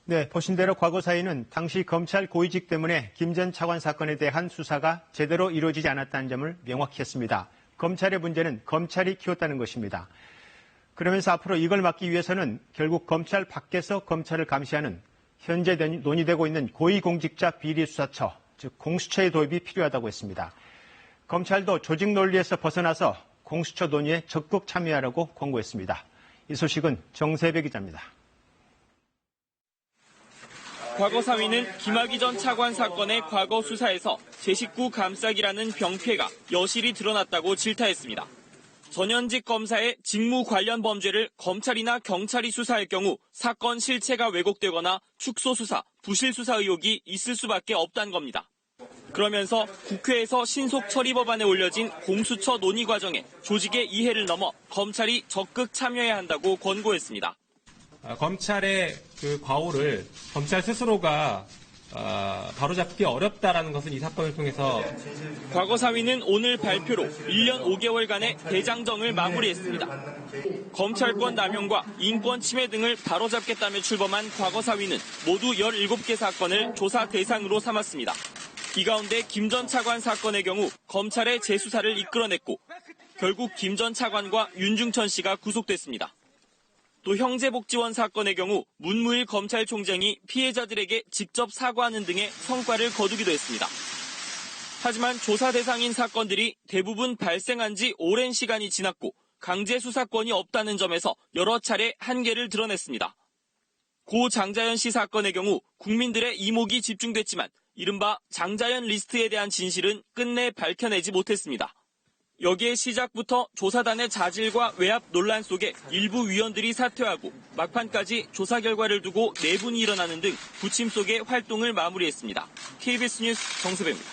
네, 보신 대로 과거 사위는 당시 검찰 고위직 때문에 김 전 차관 사건에 대한 수사가 제대로 이루어지지 않았다는 점을 명확히 했습니다. 검찰의 문제는 검찰이 키웠다는 것입니다. 그러면서 앞으로 이걸 막기 위해서는 결국 검찰 밖에서 검찰을 감시하는 현재 논의되고 있는 고위공직자 비리수사처, 즉 공수처의 도입이 필요하다고 했습니다. 검찰도 조직 논리에서 벗어나서 공수처 논의에 적극 참여하라고 권고했습니다. 이 소식은 정세배 기자입니다. 과거 사위는 김학의 전 차관 사건의 과거 수사에서 제 식구 감싸기라는 병폐가 여실히 드러났다고 질타했습니다. 전현직 검사의 직무 관련 범죄를 검찰이나 경찰이 수사할 경우 사건 실체가 왜곡되거나 축소 수사, 부실 수사 의혹이 있을 수밖에 없다는 겁니다. 그러면서 국회에서 신속 처리 법안에 올려진 공수처 논의 과정에 조직의 이해를 넘어 검찰이 적극 참여해야 한다고 권고했습니다. 검찰의 그 과오를 검찰 스스로가 바로잡기 어렵다라는 것은 이 사건을 통해서 과거 사위는 오늘 발표로 1년 5개월간의 대장정을 마무리했습니다. 검찰권 남용과 인권 침해 등을 바로잡겠다며 출범한 과거 사위는 모두 17개 사건을 조사 대상으로 삼았습니다. 이 가운데 김 전 차관 사건의 경우 검찰의 재수사를 이끌어냈고 결국 김 전 차관과 윤중천 씨가 구속됐습니다. 또 형제복지원 사건의 경우 문무일 검찰총장이 피해자들에게 직접 사과하는 등의 성과를 거두기도 했습니다. 하지만 조사 대상인 사건들이 대부분 발생한 지 오랜 시간이 지났고 강제 수사권이 없다는 점에서 여러 차례 한계를 드러냈습니다. 고 장자연 씨 사건의 경우 국민들의 이목이 집중됐지만 이른바 장자연 리스트에 대한 진실은 끝내 밝혀내지 못했습니다. 여기에 시작부터 조사단의 자질과 외압 논란 속에 일부 위원들이 사퇴하고 막판까지 조사 결과를 두고 내분이 일어나는 등 부침 속의 활동을 마무리했습니다. KBS 뉴스 정세배입니다.